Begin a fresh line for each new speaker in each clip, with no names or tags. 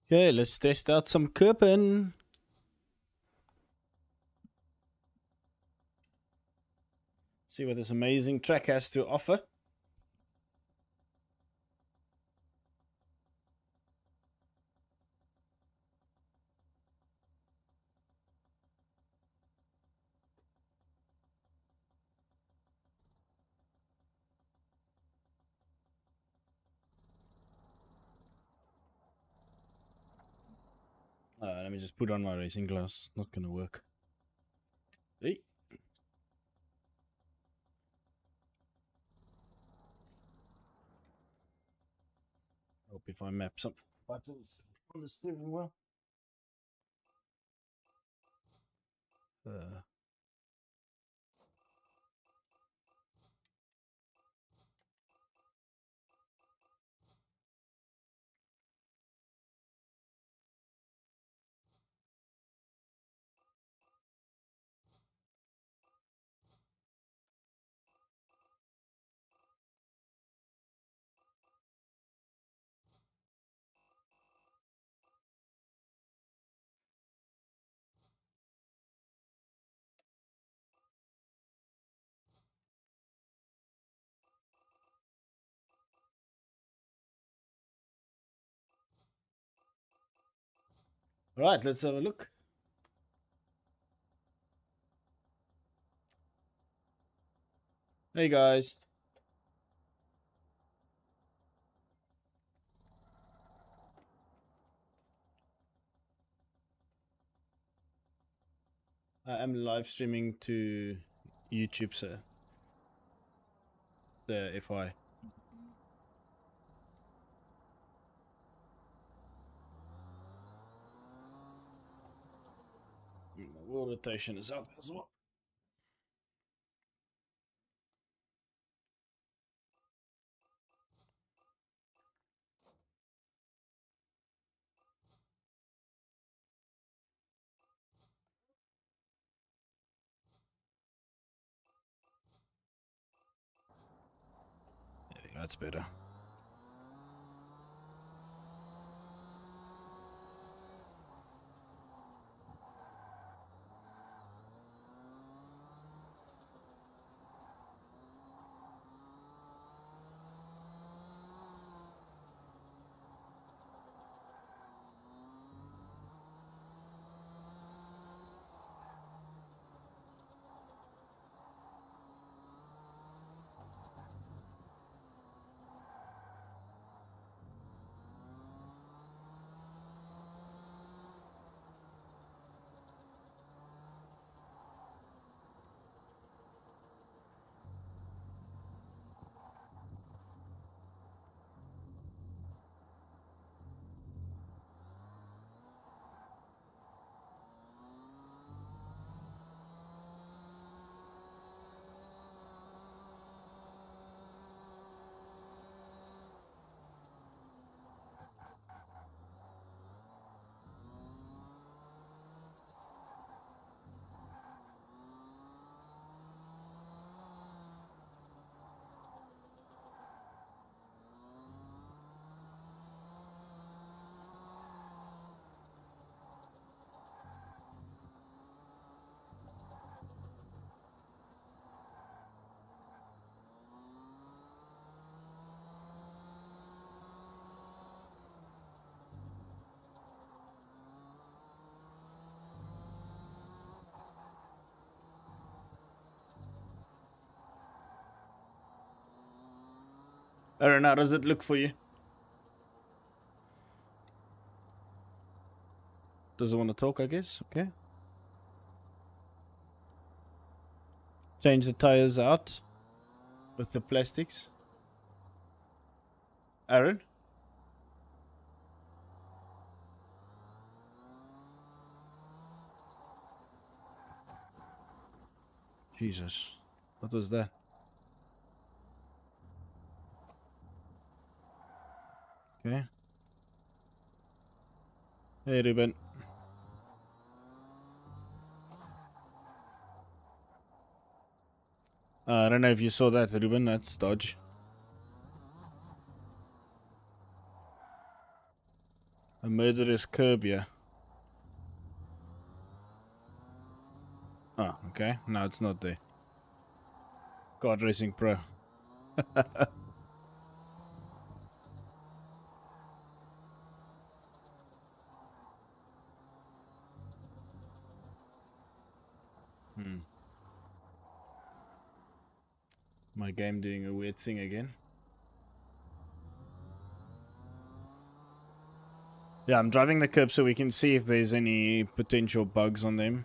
Okay, let's test out some Kirpin. See what this amazing track has to offer. Let me just put on my racing glass. Not gonna work. Hey. Hope if I map some buttons on the steering wheel. Right, let's have a look. Hey guys. I am live streaming to YouTube, sir. The FI. My wheel rotation is up as well. There we go, that's better. Aaron, how does it look for you? Doesn't want to talk, I guess. Okay. Change the tires out with the plastics. Aaron? Jesus. What was that? Okay. Hey, Ruben. I don't know if you saw that, Ruben. That's dodge. A murderous curb, yeah. Oh, okay. No, it's not there. God Racing Pro. My game doing a weird thing again. Yeah, I'm driving the curb so we can see if there's any potential bugs on them.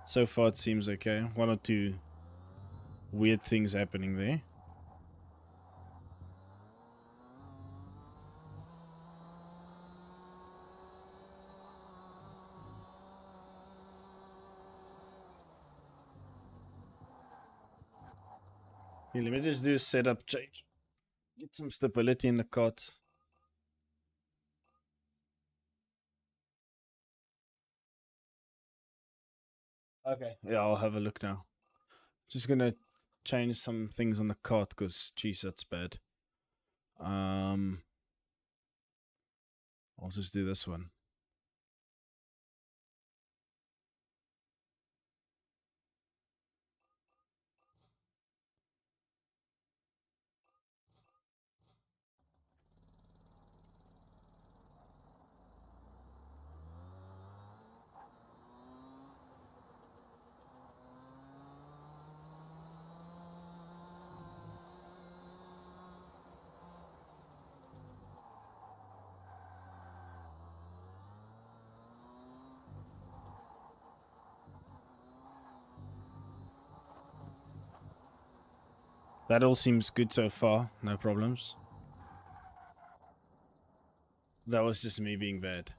So far it seems okay. One or two weird things happening there. Here, let me just do a setup change. Get some stability in the cart. Okay. Yeah, I'll have a look now. Just gonna change some things on the cart because, geez, that's bad. I'll just do this one. That all seems good so far. No problems. That was just me being bad.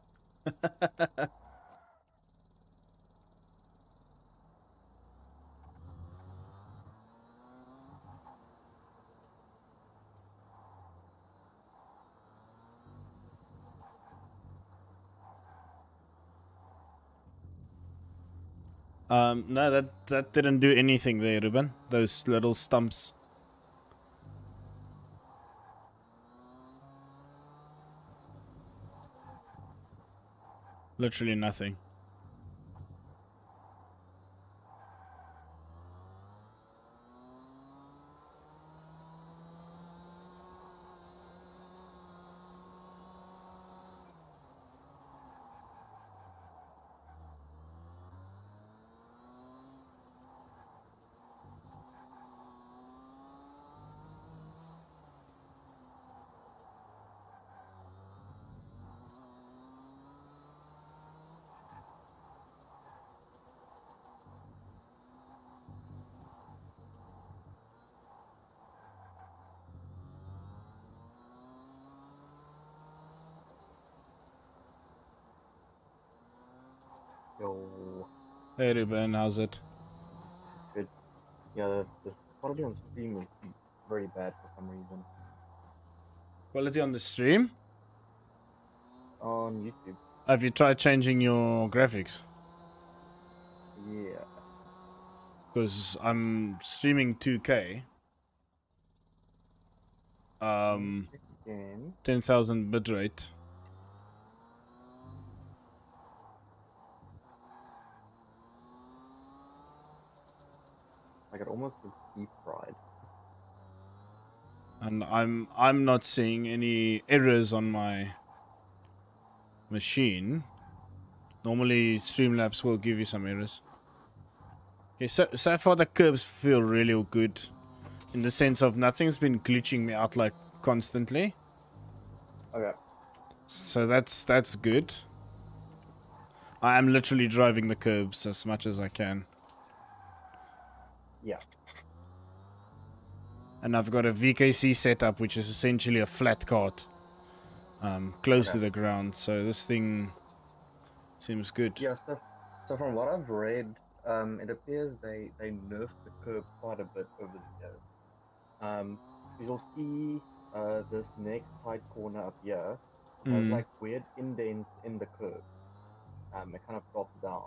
No, that didn't do anything there, Ruben. Those little stumps. Literally nothing.
Yo.
Hey Ruben, how's it?
Good. Yeah, the quality on stream is very bad for some reason.
Quality on the stream?
On YouTube.
Have you tried changing your graphics?
Yeah.
Because I'm streaming 2K.
Again.
10,000 bitrate.
Like it almost looks deep fried.
And I'm not seeing any errors on my machine. Normally Streamlabs will give you some errors. Okay, so far the curbs feel really good, in the sense of nothing's been glitching me out like constantly.
Okay.
So that's good. I am literally driving the curbs as much as I can.
Yeah.
And I've got a VKC setup, which is essentially a flat cart, close
Okay.
to the ground. So this thing seems good.
Yeah. So from what I've read, it appears they nerfed the curb quite a bit over the years. Um, you'll see this next tight corner up here has
Mm,
like weird indents in the curb. It kind of drops down,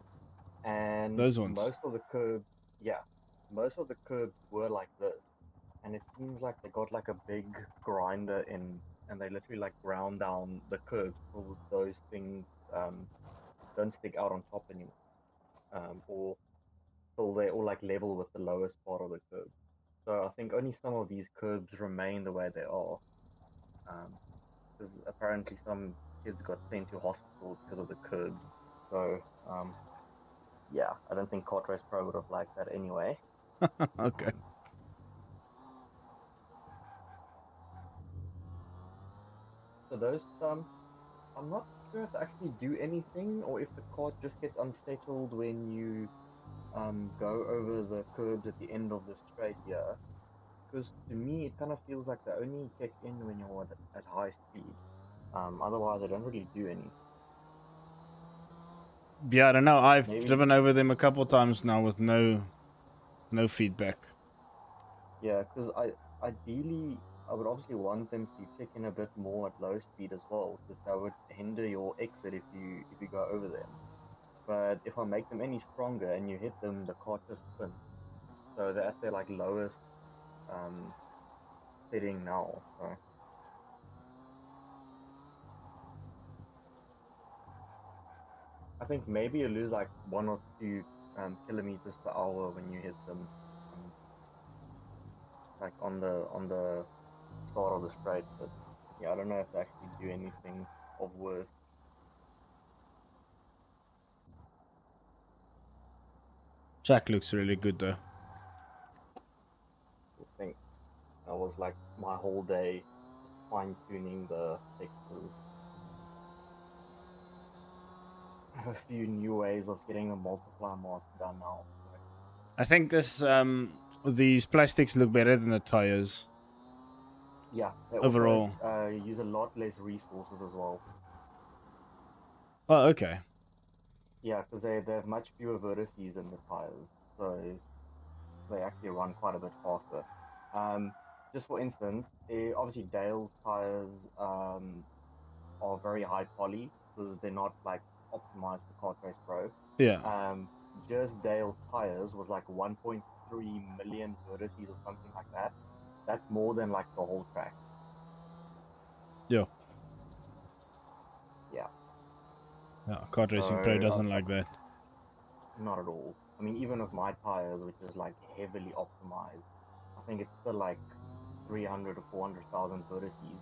and
those ones.
yeah, most of the curbs were like this, and it seems like they got like a big grinder in, and they literally like ground down the curbs so those things don't stick out on top anymore, or till they're all like level with the lowest part of the curb. So I think only some of these curbs remain the way they are, because apparently some kids got sent to hospital because of the curbs. So yeah, I don't think Kart Race Pro would have liked that anyway.
Okay.
Um, so those I'm not sure if they actually do anything or if the cart just gets unsettled when you go over the curbs at the end of the straight here. Because to me, it kind of feels like they only kick in when you're at high speed. Otherwise, they don't really do anything.
Yeah, I don't know. I've
Maybe,
driven over them a couple times now with no feedback.
yeah, because ideally I would obviously want them to kick in a bit more at low speed as well, because that would hinder your exit if you go over them. But if I make them any stronger and you hit them, the car just spins. So they're at their like lowest um setting now. So I think maybe you lose like 1 or 2 kilometers per hour when you hit them, um, like on the start of the straight. But yeah, I don't know if they actually do anything of worth.
Track looks really good though.
I think that was like my whole day just fine tuning the textures. I have a few new ways of getting a multiply mask done now. So
I think this these plastics look better than the tires
yeah, they also
overall.
use a lot less resources as well.
Oh, okay.
Yeah, because they have much fewer vertices than the tires, so they actually run quite a bit faster. Um, just for instance, obviously Dale's tires are very high poly because they're not like optimized for Kart Race Pro.
Yeah.
Um, just Dale's tires was like 1.3 million vertices or something like that. That's more than like the whole track.
Yeah.
Yeah.
Yeah. Kart Racing Pro
So
doesn't like that.
not at all. I mean, even with my tires, which is like heavily optimized, I think it's still like 300 or 400,000 vertices.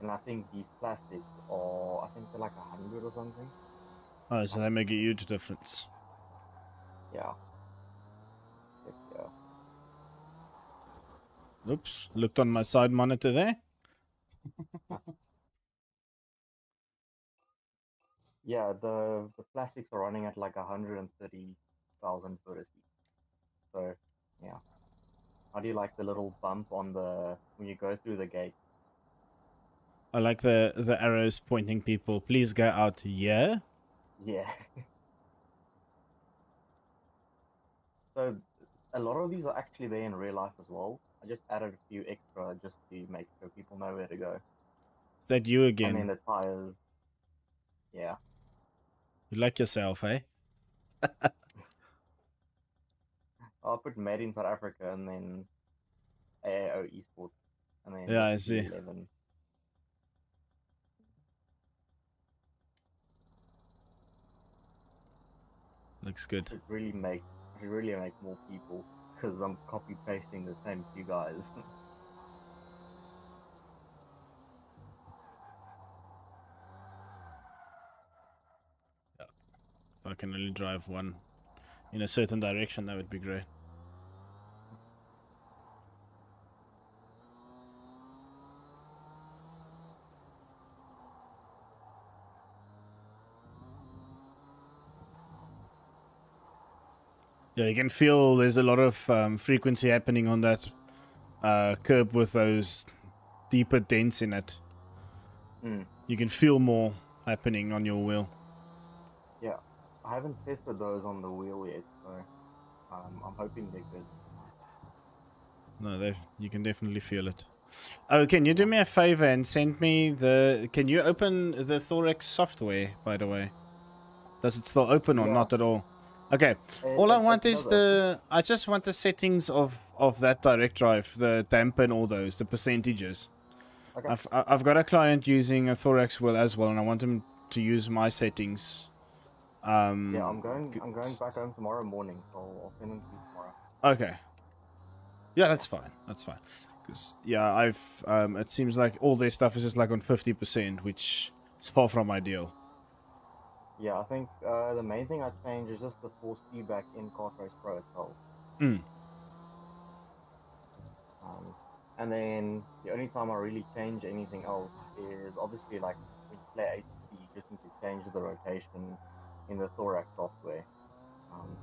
And I think these plastics are, I think they're like 100 or something.
Oh, so they make a huge difference.
Yeah. Heck yeah.
Oops. Looked on my side monitor there.
Yeah, the plastics are running at like 130,000 vertices. So, yeah. How do you like the little bump on the when you go through the gate?
I like the arrows pointing people. Please go out here.
Yeah. So a lot of these are actually there in real life as well. I just added a few extra just to make sure people know where to go.
Is that you
And then
again?
the tires, yeah.
You like yourself, eh?
I'll put Made in South Africa and then AAO Esports and then
Yeah,
just
I see.
B11.
Looks good.
Should really make I should really make more people because I'm copy pasting the same few guys.
If I can only drive one in a certain direction, that would be great. Yeah, you can feel there's a lot of frequency happening on that curb with those deeper dents in it.
Mm.
You can feel more happening on your wheel.
Yeah, I haven't tested those on the wheel yet, so I'm hoping they're good.
No, you can definitely feel it. Oh, can you do
Yeah.
me a favor and send me the... Can you open the Thorax software, by the way? Does it still open or
Yeah,
not at all? Okay, all I
it
want is
does open.
I just want the settings of that direct drive, the damper and all those, the percentages.
Okay.
I've got a client using a Thorax wheel as well, and I want him to use my settings.
Yeah, I'm going back home tomorrow morning, so I'll send them to you tomorrow.
Okay. Yeah,
Yeah.
that's fine. That's fine. Because yeah, I've it seems like all their stuff is just like on 50%, which is far from ideal.
Yeah, I think the main thing I changed is just the force feedback in Kart Race Pro itself.
Mm.
Um, and then the only time I really change anything else is obviously like when you play ACT, you just need to change the rotation in the Thorax software. Um,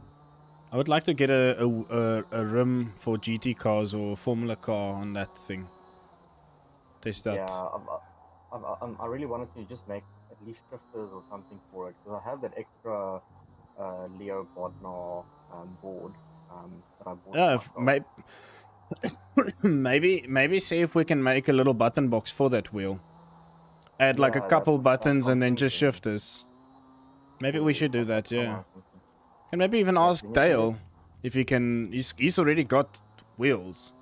I would like to get a rim for GT cars or Formula car on that thing. Test
yeah,
that.
I really wanted to just make at least shifters or something for it because I have that extra Leo Bodnar board that I bought for
Yeah,
myself.
maybe see if we can make a little button box for that wheel. Add like a
Yeah,
couple
that's
buttons
what I'm
and then just
thinking.
shifters. Maybe we should do that,
That's what
yeah.
I'm thinking.
Can maybe even
Yeah,
ask
then you can just
Dale if he can. He's already got wheels,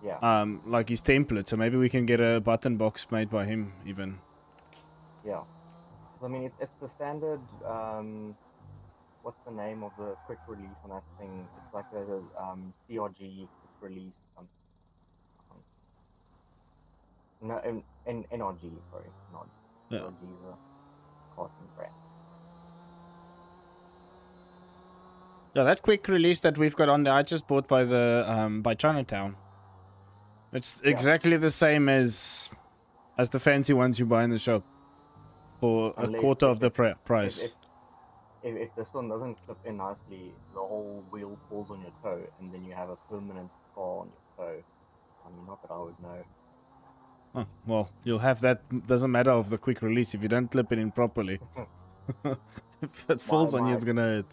yeah.
like his template. So maybe we can get a button box made by him even.
Yeah. I mean, it's the standard. What's the name of the quick release on that thing? It's like a CRG quick release or something. Um, no, NRG. Sorry, not
Yeah.
CRG is a carton brand.
Yeah, that quick release that we've got on there, I just bought by the by Chinatown. It's
Yeah.
exactly the same as the fancy ones you buy in the shop for a
Unless
quarter of the
if
price.
if if this one doesn't clip in nicely, the whole wheel falls on your toe, and then you have a permanent scar on your toe. I mean, not that I would know.
Oh, well, you'll have that. Doesn't matter of the quick release if you don't clip it in properly. If it
my
falls on you,
my
it's gonna hurt.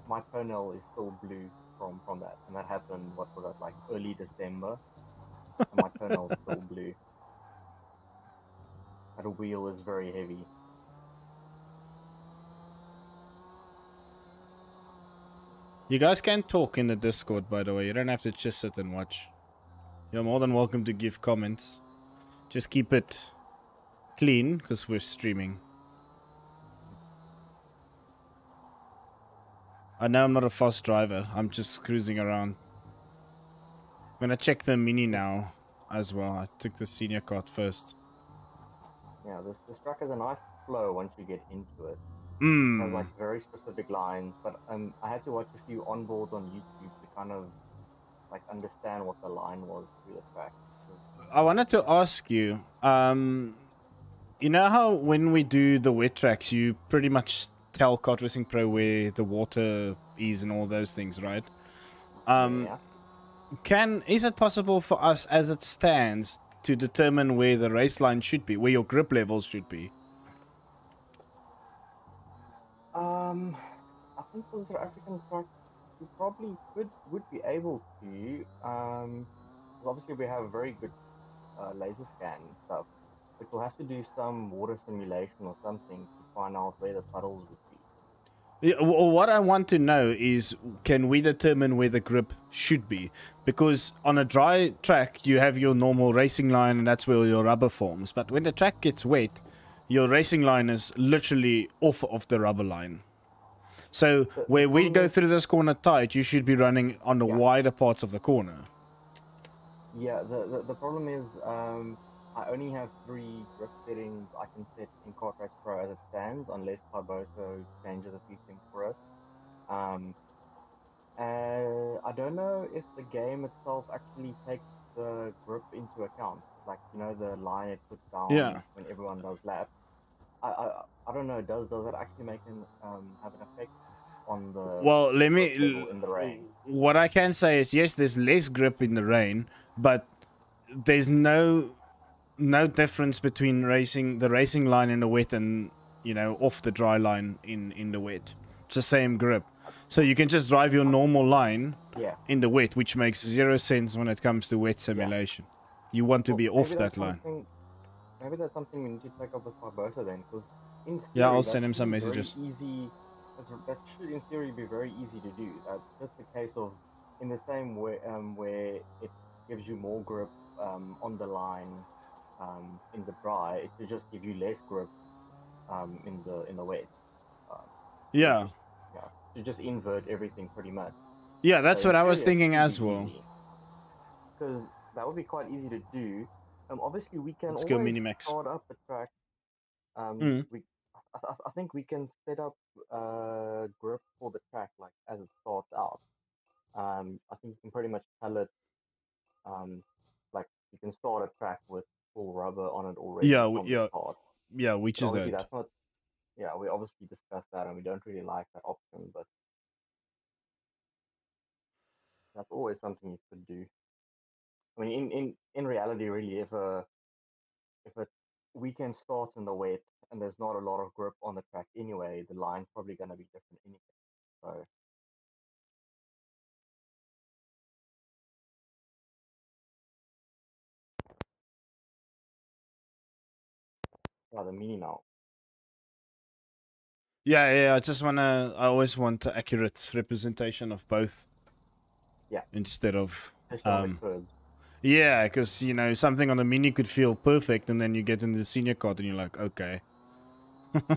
my toenail is still blue from that, and that happened. What was that, like early December? And my toenail's still blue. That wheel is very heavy.
You guys can talk in the Discord, by the way. You don't have to just sit and watch. You're more than welcome to give comments. Just keep it clean, because we're streaming. I know I'm not a fast driver. I'm just cruising around. I'm gonna check the Mini now as well. I took the senior card first.
Yeah, this track has a nice flow once you get into it. It has
Mmm.
like very specific lines, but I had to watch a few onboards on YouTube to kind of like understand what the line was through the track.
I wanted to ask you, you know how when we do the wet tracks, you pretty much tell Kart Racing Pro where the water is and all those things, right?
Yeah.
Is it possible for us, as it stands, to determine where the race line should be, where your grip levels should be?
I think for the South African track, you probably would be able to. 'Cause obviously we have a very good laser scan and stuff, but we'll have to do some water simulation or something to find out where the puddles would be.
Yeah, what I want to know is, can we determine where the grip should be? Because on a dry track, you have your normal racing line, and that's where your rubber forms. But when the track gets wet, your racing line is literally off of the rubber line. So
The
where we
problem
go
is,
through this corner tight, you should be running on the
yeah,
wider parts of the corner.
yeah. The problem is, I only have 3 grip settings I can set in Kart Race Pro as it stands, unless Barbosa changes a few things for us. Um, I don't know if the game itself actually takes the grip into account, like the line it puts
Yeah.
down when everyone does laps. I don't know. Does it actually make an have an effect on the
Well, let
grip
me.
level in the rain?
What I can say is yes, there's less grip in the rain, but there's no difference between the racing line in the wet and off the dry line in the wet. It's the same grip, so you can just drive your normal line
Yeah.
in the wet, which makes zero sense when it comes to wet simulation. You want to
Well,
be off that line.
Maybe that's something we need to take up with Barbosa then, because in
Yeah,
theory
I'll
that
send him
should
some
be very
messages.
easy. That should in theory be very easy to do. That's just a case of in the same way where it gives you more grip on the line in the dry, it should just give you less grip in the wet. Um, so
Yeah,
just yeah, to just invert everything pretty much.
yeah,
So
that's
in
what I was
theory it
thinking
should be
as well.
easy because that would be quite easy to do. Obviously we can
Let's go
always
Minimax.
start up a track.
Mm.
We I think we can set up grip for the track like as it starts out. I think you can pretty much tell it um, like you can start a track with full rubber on it already
Yeah,
from the
yeah,
start.
yeah. Which
But
is
obviously
that?
that's not. Yeah, we obviously discussed that and we don't really like that option, but that's always something you could do. I mean, in reality, really, if a weekend starts in the wet and there's not a lot of grip on the track anyway, the line's probably going to be different anyway. So yeah, the mini now.
Yeah, yeah. I always want an accurate representation of both
Yeah,
instead of
especially on the curbs.
Yeah, because something on the mini could feel perfect, and then you get into the senior card, and you're like, okay,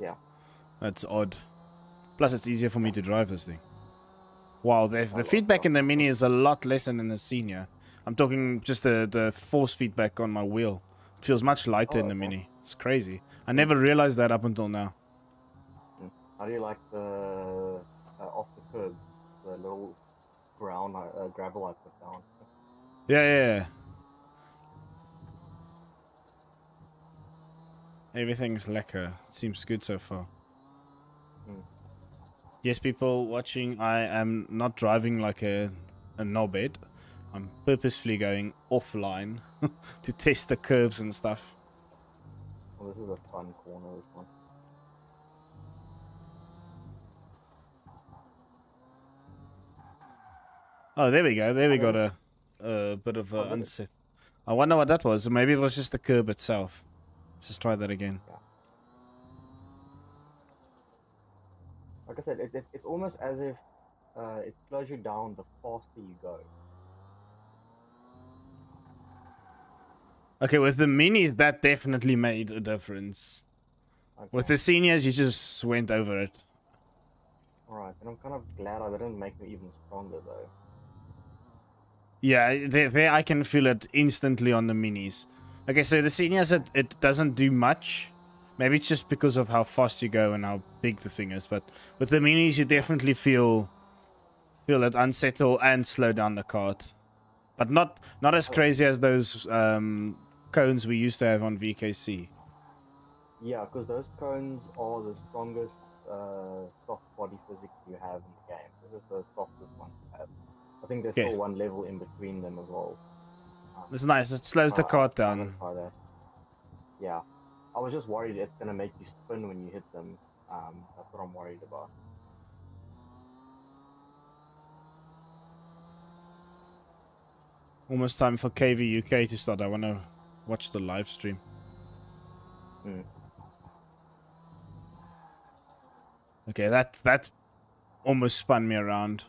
Yeah,
that's odd. Plus, it's easier for me
yeah,
to drive this thing. Wow,
a
the
lot.
feedback in the
Yeah.
mini is a lot less than in the senior. I'm talking just the force feedback on my wheel. It feels much lighter
Oh,
in the
okay.
mini. It's crazy. I
Mm,
never realized that up until now.
mm. How do you like the off the curb, the little ground gravel I put down?
Yeah, yeah, yeah. Everything's lekker. Seems good so far.
Mm.
Yes, people watching, I am not driving like a knobhead. I'm purposefully going offline to test the curves and stuff.
Well, this is a fun corner. This one.
Oh, there we go. There
I
we got
don't.
a bit of
Oh,
a
did it?
unset. I wonder what that was. Maybe it was just the curb itself. Let's just try that again.
Yeah. Like I said, it's almost as if it slows you down the faster you go.
Okay, with the minis, that definitely made a difference. With
Okay.
the seniors, you just went over it.
All right. And I'm kind of glad I didn't make them even stronger though.
Yeah, there I can feel it instantly on the minis. Okay, so the seniors, it doesn't do much. Maybe it's just because of how fast you go and how big the thing is. But with the minis, you
Yeah.
definitely feel it unsettle and slow down the cart. But not as
Oh,
crazy as those cones we used to have on VKC.
yeah, because those cones are the strongest soft body physics you have in the game. This is the softest one you have. I think there's
Okay,
still one level in between them as well. Um,
that's nice. It slows the
I
cart
haven't
down.
tried that. Yeah. I was just worried it's gonna make you spin when you hit them. That's what I'm worried about.
Almost time for KV UK to start. I want to watch the live stream.
Mm.
Okay, that almost spun me around.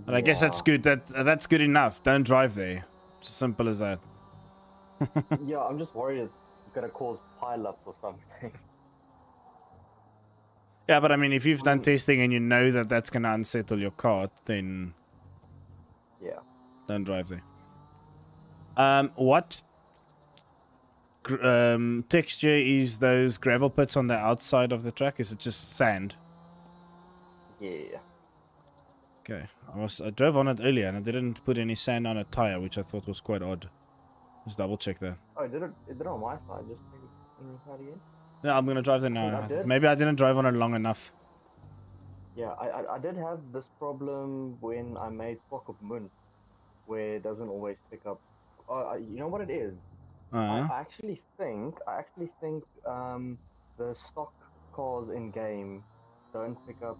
But I guess that's
Yeah.
good. That's good enough. Don't drive there. It's as simple as that.
Yeah, I'm just worried it's gonna cause pileups or something.
Yeah, but I mean, if you've
I
done
mean,
testing and you know that that's gonna unsettle your cart, then
yeah.
don't drive there. What texture is those gravel pits on the outside of the track? Is it just sand?
Yeah.
Okay, I drove on it earlier and I didn't put any sand on a tire, which I thought was quite odd. Just double check that.
Oh, it did it on my side. Just maybe. in Riverside again?
Yeah, I'm gonna drive there
I
now.
did.
Maybe I didn't drive on it long enough.
Yeah, I did have this problem when I made Spock of Moon, where it doesn't always pick up. You know what it is?
Uh,
I actually think the stock cars in game don't pick up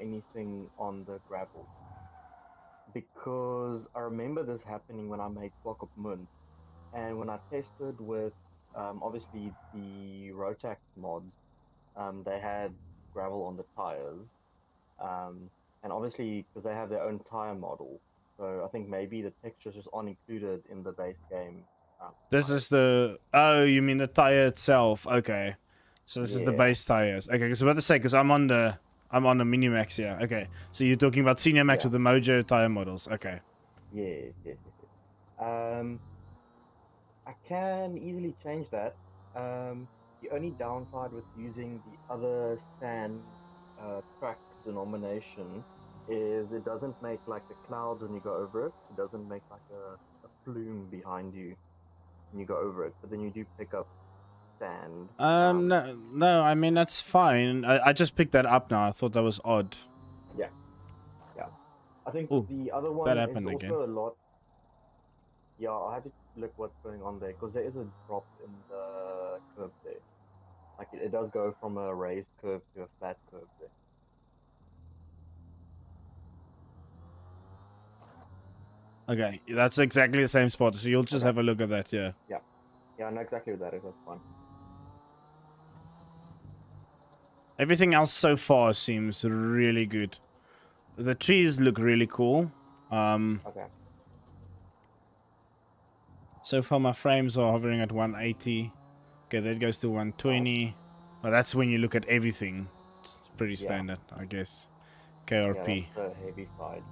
anything on the gravel, because I remember this happening when I made Spock of Moon, and when I tested with obviously the Rotax mods, they had gravel on the tires, um, and obviously because they have their own tire model, so I think maybe the textures just aren't included in the base game
this
tires.
is the. Oh, you mean the tire itself? Okay. So this is the
Yeah,
base tires. Okay, because I was about to say, because I'm on the Minimax here. Okay, so you're talking about Senior Max
yeah,
with the Mojo tire models. Okay.
yes. I can easily change that. The only downside with using the other stand track denomination is it doesn't make like the clouds when you go over it. It doesn't make like a plume behind you when you go over it. But then you do pick up sand.
No, I mean that's fine. I just picked that up now. I thought that was odd.
Yeah, yeah. I think
Oh,
the other
that
one is
happened again.
also a lot. Yeah, I had to look what's going on there because there is a drop in the curve there. Like it does go from a raised curve to a flat curve there.
Okay, that's exactly the same spot. So you'll just
Okay.
have a look at that. Yeah.
Yeah. Yeah, I know exactly what that is. That's fine.
Everything else so far seems really good. The trees look really cool.
Okay.
So far my frames are hovering at 180. Okay, that goes to
Nice.
120. Well, that's when you look at everything. It's pretty
Yeah.
standard, I guess.
Yeah, that's
KRP.
the heavy side.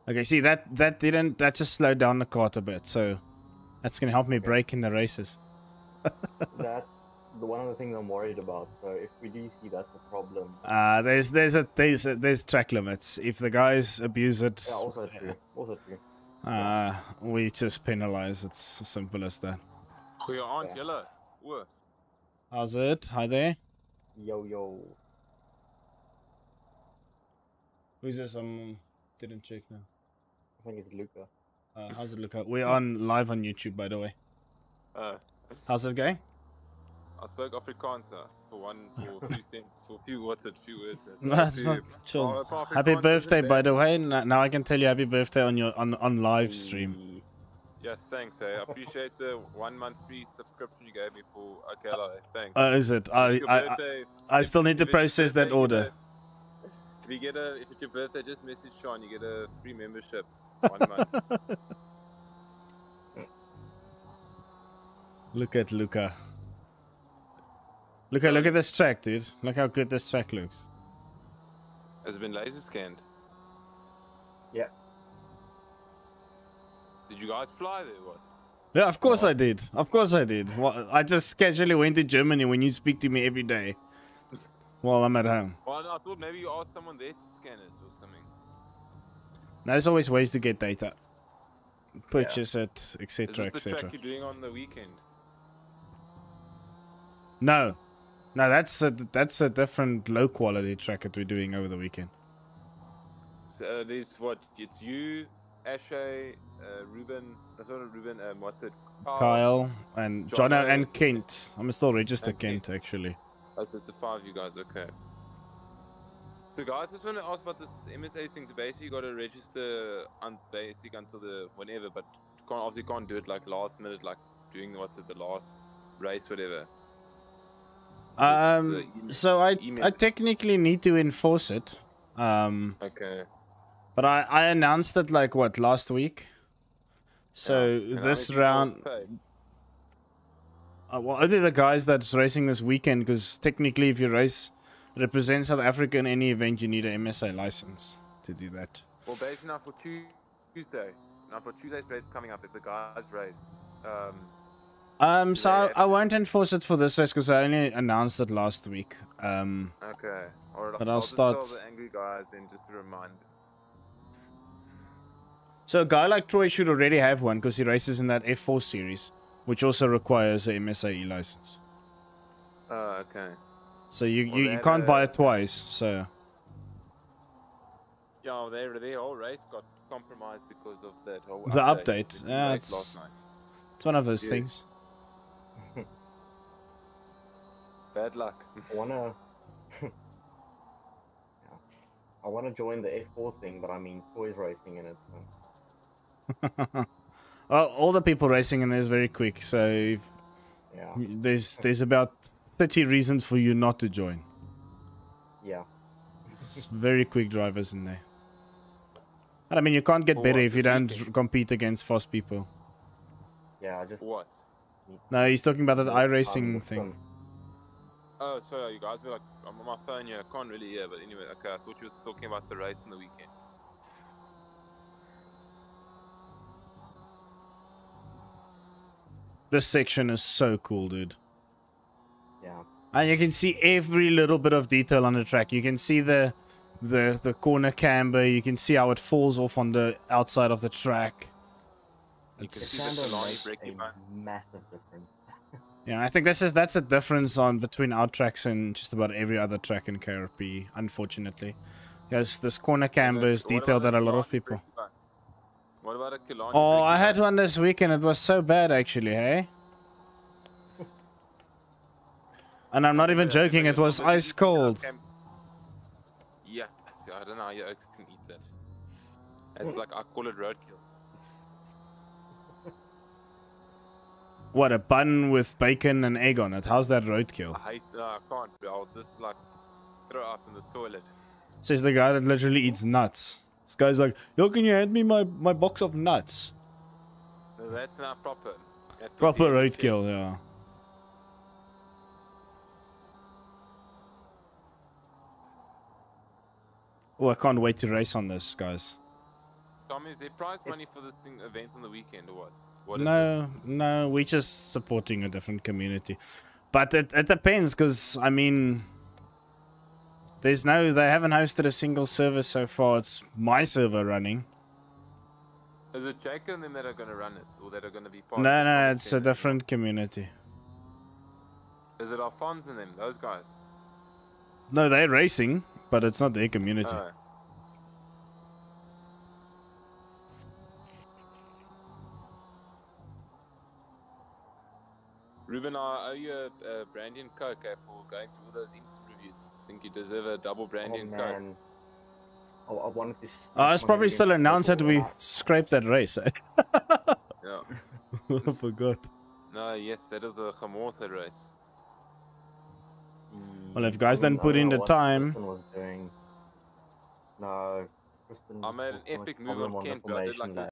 Okay, see that just slowed down the cart a bit, so that's gonna help me
Okay.
brake in the races.
That's the one of the things I'm worried about. So if we do see that's a problem.
There's track limits. If the guys abuse it,
Yeah, also true. Also true.
we just penalize. It's as simple as that.
Goeie aand
Okay.
julle. O,
How's it? Hi there.
Yo.
Who's this? Didn't check now.
I think it's Luca.
How's it look? We're on live on YouTube, by the way. How's it going?
I spoke Afrikaans now for a few things, for a few words.
That's not chill. Happy birthday, by the way. Now I can tell you happy birthday on your on live stream.
Yes, thanks. I appreciate the 1 month free subscription you gave me for Akela. Thanks.
Is it? I still need to process that order.
If it's your birthday, just message Sean. You get a free membership 1 month.
Look at Luca. Look at this track, dude. Look how good this track looks.
Has it been laser scanned?
Yeah.
Did you guys fly there? What?
Yeah, of course I did. Of course I did. Well, I just casually went to Germany when you speak to me every day while I'm at home.
Well, no, I thought maybe you asked someone there to scan it or something.
Now, there's always ways to get data. Purchase it, etc.,
Is this the
etc.
track you're doing on the weekend?
No, that's a different low quality track that we're doing over the weekend.
So there's what? It's you, Ashay, Ruben. That's not Ruben. What's it?
Kyle and Jono and Kent. I'm still register
and
Kent actually.
Oh, so it's the 5 of you guys. Okay. So guys, I just want to ask about this MSA thing. So basically, you got to register on basic until the whenever, but obviously can't do it like last minute, like doing the last race, whatever.
So I technically need to enforce it.
Okay.
But I announced it like what, last week? So this round well, only the guys that's racing this weekend, because technically if you represent South Africa in any event, you need an MSA license to do that.
Well, basically now for Tuesday. Now for Tuesday's race coming up, if the guys race.
So I won't enforce it for this race because I only announced it last week.
Okay. Or
but I'll
just
start.
Tell the angry guys then just to remind.
So a guy like Troy should already have one because he races in that F4 series, which also requires a MSAE license.
Oh, okay.
So you
Well,
you
that,
can't buy it twice. So
Yeah, their whole race got compromised because of that whole
the
update.
update,
that we
yeah,
raced last night.
it's one of those
Yes.
things.
Bad luck.
I wanna. Yeah. I wanna join the F4 thing, but I mean, Troy's racing in it. So.
Well, all the people racing in there is very quick, so if
Yeah.
there's about 30 reasons for you not to join.
Yeah.
It's very quick drivers in there. And I mean, you can't get
For
better
what,
if you
this
don't
weekend?
compete against fast people.
Yeah. I just.
What?
No, he's talking about that
I'm
iRacing
just,
thing.
Oh, sorry, you guys were like, I'm on my phone here, I can't really hear, but anyway, okay, I thought you were talking about the race on the weekend.
This section is so cool, dude.
Yeah.
And you can see every little bit of detail on the track. You can see the corner camber. You can see how it falls off on the outside of the track.
You can
The
see the
camber
Solani
makes
braking
a
line.
massive difference.
Yeah, I think that's a difference on between our tracks and just about every other track in KRP, unfortunately. Because this corner camber is
What about
detailed that a lot of
Killarney
people.
braking line? What about a Killarney
Oh,
braking
I had
line?
one this weekend. It was so bad, actually, hey? And I'm not even joking. It was ice cold.
Yeah, I don't know how you oaks can eat that. It's like, I call it roadkill.
What, a bun with bacon and egg on it? How's that roadkill?
I hate, no, I can't, bro. I'll just like throw up in the toilet.
Says the guy that literally eats nuts. This guy's like, yo, can you hand me my box of nuts?
No, that's not proper. That's
Proper
really
roadkill, yeah. Oh, I can't wait to race on this, guys.
Tom, is there prize money for this thing event on the weekend or what? What is
No, we're just supporting a different community. But it depends, because, I mean, they haven't hosted a single server so far. It's my server running.
it? Is it Jake and them that are going to run it? Or that are going to be part
No,
of the
no,
comment
it's a
center?
different community.
Is it Alphonse and them, those guys?
No, they're racing, but it's not their community.
Oh. Ruben, I owe you a brandy and coke for going through all those instant reviews. I think you deserve a double brandy
Oh
and coke.
man. I wanted to.
It's probably still announced that we scraped that race. Eh?
Yeah.
I forgot.
No, yes, that is the Gamortha race.
Well, if guys don't put in the time...
No, Kristen
I made an
was so much
epic move
problem
on
the
Kent, bro. I did like
formation
this